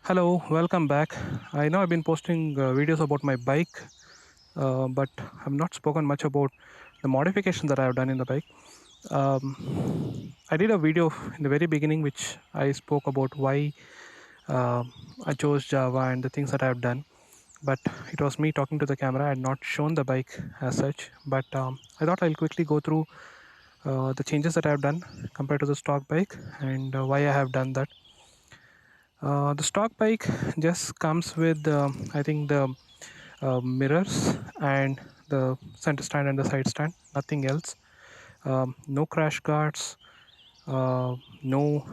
Hello, welcome back. I know I've been posting videos about my bike, but I've not spoken much about the modification that I've done in the bike. I did a video in the very beginning which I spoke about why I chose Java and the things that I've done. But it was me talking to the camera. I had not shown the bike as such. But I thought I'll quickly go through the changes that I've done compared to the stock bike and why I have done that. The stock bike just comes with, I think, the mirrors and the center stand and the side stand, nothing else. No crash guards, no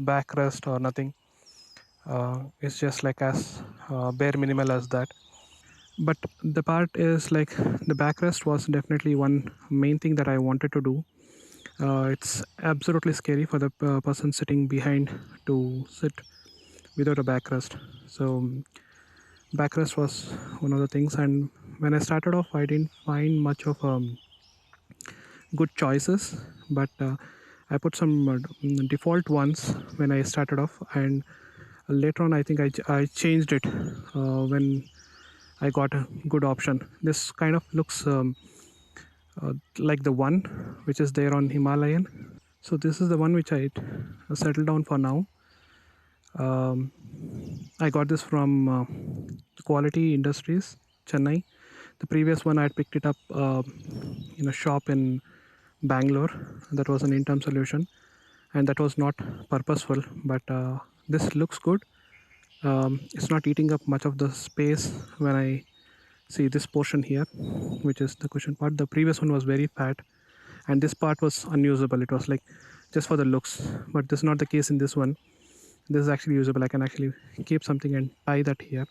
backrest or nothing. It's just like as bare minimal as that. But the part is like the backrest was definitely one main thing that I wanted to do. It's absolutely scary for the person sitting behind to sit without a backrest. So backrest was one of the things, and when I started off, I didn't find much of good choices, but I put some default ones when I started off, and later on, I think I changed it when I got a good option. This kind of looks like the one which is there on Himalayan. So this is the one which I settled down for now. Um, I got this from Quality Industries, Chennai. The previous one I had picked it up in a shop in Bangalore. That was an in-term solution, and that was not purposeful. But this looks good. It's not eating up much of the space when I see this portion here, which is the cushion part. The previous one was very fat, and this part was unusable. It was like just for the looks, but this is not the case in this one. This is actually usable. I can actually keep something and tie that here.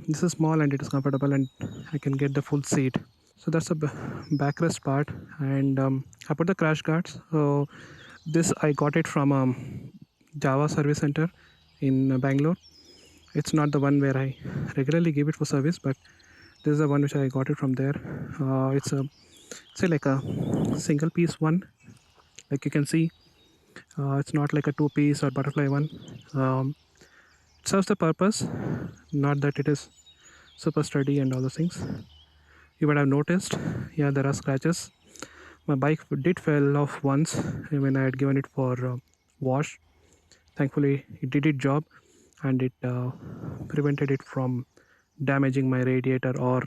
This is small and it is comfortable, and I can get the full seat. So that's the backrest part, and I put the crash guards. So this I got it from Java service center in Bangalore. It's not the one where I regularly give it for service, but this is the one which I got it from there. It's a say like a single piece one, like you can see. It's not like a two piece or butterfly one. It serves the purpose, not that it is super sturdy and all those things. You might have noticed, yeah, there are scratches. My bike did fell off once when I had given it for wash. Thankfully, it did its job, and it prevented it from damaging my radiator or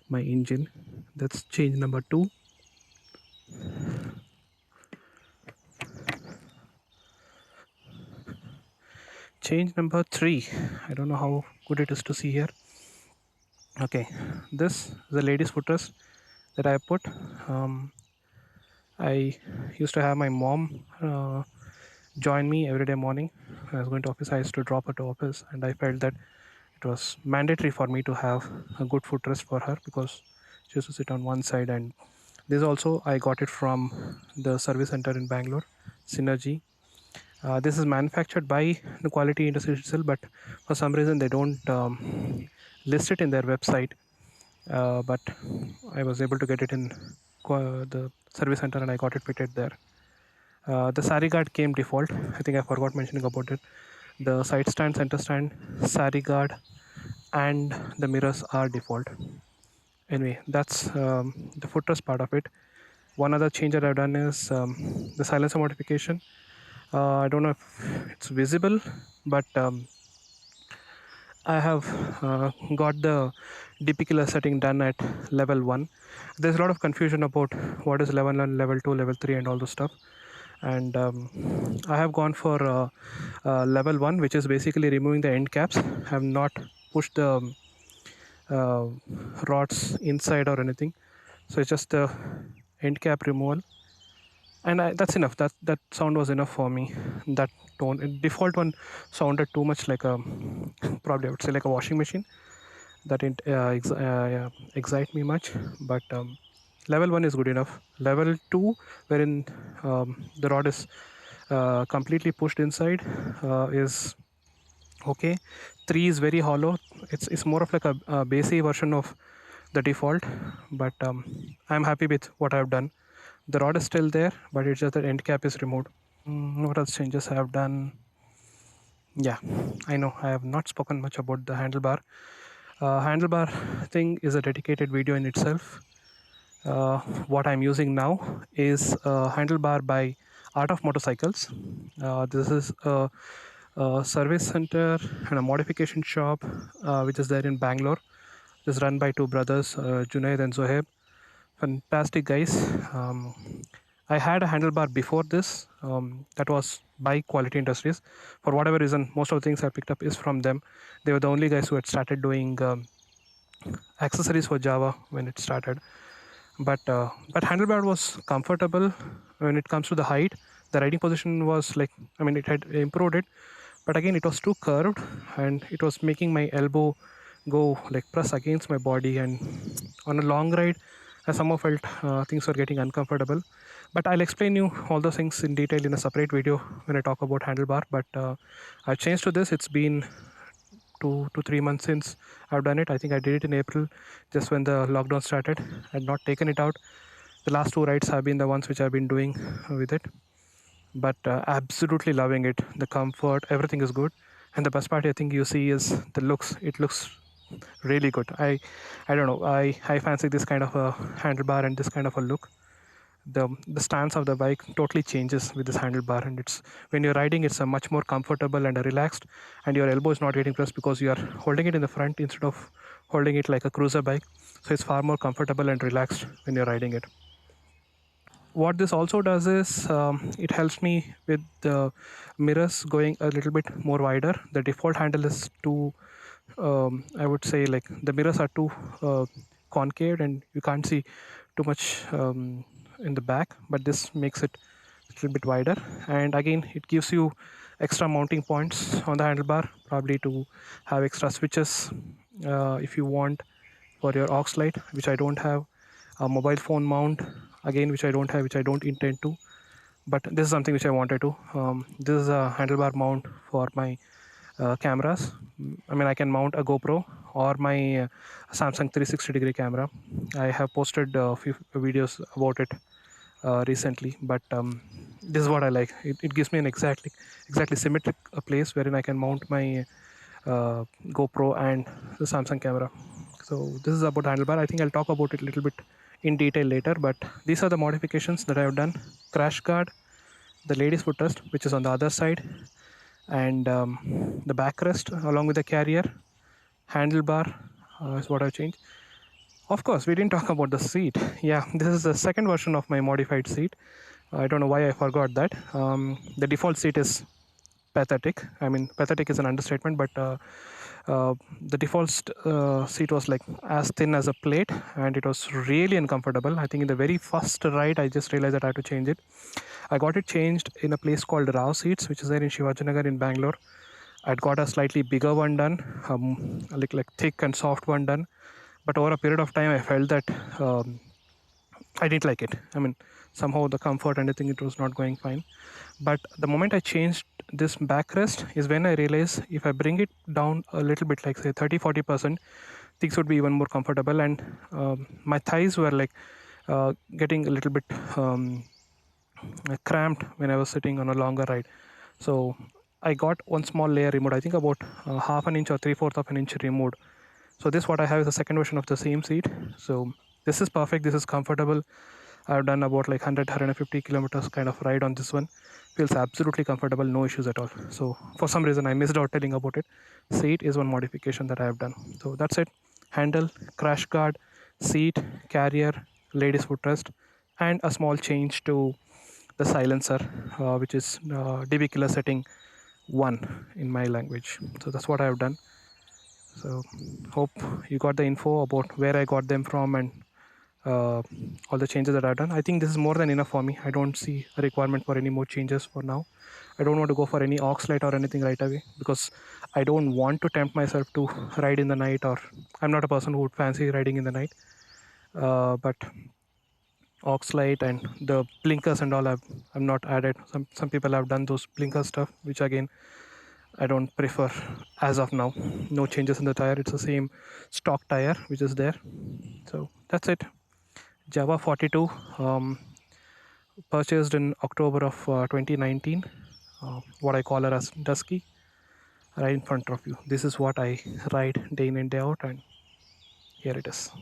my engine. That's change number 2. Change number 3. I don't know how good it is to see here. Okay, this is the ladies footrest that I put. I used to have my mom join me every day morning. When I was going to office, I used to drop her to office, and I felt that it was mandatory for me to have a good footrest for her because she used to sit on one side. And this also I got it from the service center in Bangalore, Synergy. This is manufactured by the Quality Industry itself, but for some reason they don't list it in their website. But I was able to get it in the service center, and I got it fitted there. The sari guard came default. I think I forgot mentioning about it. The side stand, center stand, sari guard, and the mirrors are default. Anyway, that's the footrest part of it. One other change that I've done is the silencer modification. I don't know if it's visible, but I have got the DP killer setting done at level 1. There's a lot of confusion about what is level 1, level 2, level 3 and all those stuff. And I have gone for level 1, which is basically removing the end caps. I have not pushed the uh, rods inside or anything. So it's just the end cap removal. And that's enough. That sound was enough for me. That tone, default one sounded too much like a, probably I would say like a washing machine. That didn't excite me much. But level 1 is good enough. Level 2, wherein the rod is completely pushed inside, is okay. 3 is very hollow. It's more of like a basic version of the default, but I'm happy with what I've done. The rod is still there, but it's just the end cap is removed. What else changes I have done? Yeah, I know I have not spoken much about the handlebar. Handlebar thing is a dedicated video in itself. What I'm using now is a handlebar by Art of Motorcycles. This is a service center and a modification shop which is there in Bangalore. It is run by two brothers, Junaid and Zohaib. Fantastic guys. I had a handlebar before this. That was by Quality Industries. For whatever reason, most of the things I picked up is from them. They were the only guys who had started doing accessories for Java when it started. But handlebar was comfortable when it comes to the height. The riding position was like, I mean, it had improved it, but again it was too curved and it was making my elbow go like press against my body, and on a long ride I somehow felt things were getting uncomfortable. But I'll explain you all those things in detail in a separate video when I talk about handlebar. But I've changed to this. It's been 2 to 3 months since I've done it. I think I did it in April, just when the lockdown started. I'd not taken it out. The last two rides have been the ones which I've been doing with it, but absolutely loving it. The comfort, everything is good, and the best part I think you see is the looks. It looks really good. I don't know. I fancy this kind of a handlebar and this kind of a look. The stance of the bike totally changes with this handlebar, and it's when you're riding, it's a much more comfortable and relaxed, and your elbow is not getting pressed because you are holding it in the front instead of holding it like a cruiser bike. So it's far more comfortable and relaxed when you're riding it. What this also does is it helps me with the mirrors going a little bit more wider. The default handle is too, I would say, like the mirrors are too concave and you can't see too much in the back, but this makes it a little bit wider. And again, it gives you extra mounting points on the handlebar, probably to have extra switches if you want, for your aux light, which I don't have. A mobile phone mount, again, which I don't have, which I don't intend to, but this is something which I wanted to. This is a handlebar mount for my cameras. I mean, I can mount a GoPro or my Samsung 360-degree camera. I have posted a few videos about it recently, but this is what I like. It gives me an exactly symmetric place wherein I can mount my GoPro and the Samsung camera. So this is about handlebar. I think I'll talk about it a little bit in detail later, but these are the modifications that I have done. Crash guard, the ladies footrest, which is on the other side, and the backrest along with the carrier. Handlebar is what I've changed. Of course, we didn't talk about the seat. Yeah, this is the second version of my modified seat. I don't know why I forgot that. The default seat is pathetic. I mean, pathetic is an understatement, but the default seat was like as thin as a plate, and it was really uncomfortable. I think in the very first ride, I just realized that I had to change it. I got it changed in a place called Rao Seats, which is there in Shivajinagar in Bangalore. I'd got a slightly bigger one done, like thick and soft one done. But over a period of time, I felt that I didn't like it. I mean, somehow the comfort and everything, it was not going fine. But the moment I changed this backrest is when I realized if I bring it down a little bit, like say 30-40%, things would be even more comfortable. And my thighs were like getting a little bit cramped when I was sitting on a longer ride. So I got one small layer removed, I think about half an inch or 3/4 of an inch removed. So this what I have is a second version of the same seat. So this is perfect. This is comfortable. I've done about like 100-150 kilometers kind of ride on this one. Feels absolutely comfortable, no issues at all. So for some reason I missed out telling about it. Seat is one modification that I have done. So that's it. Handle, crash guard, seat, carrier, ladies footrest, and a small change to the silencer, which is DB killer setting 1 in my language. So that's what I have done. So hope you got the info about where I got them from and all the changes that I've done. I think this is more than enough for me. I don't see a requirement for any more changes for now. I don't want to go for any aux light or anything right away because I don't want to tempt myself to ride in the night, or I'm not a person who would fancy riding in the night. But aux light and the blinkers and all I've not added. Some people have done those blinker stuff, which again I don't prefer as of now. No changes in the tire. It's the same stock tire which is there. So that's it. Java 42, purchased in October of 2019. What I call her as Dusky. right in front of you. This is what I ride day in and day out, and here it is.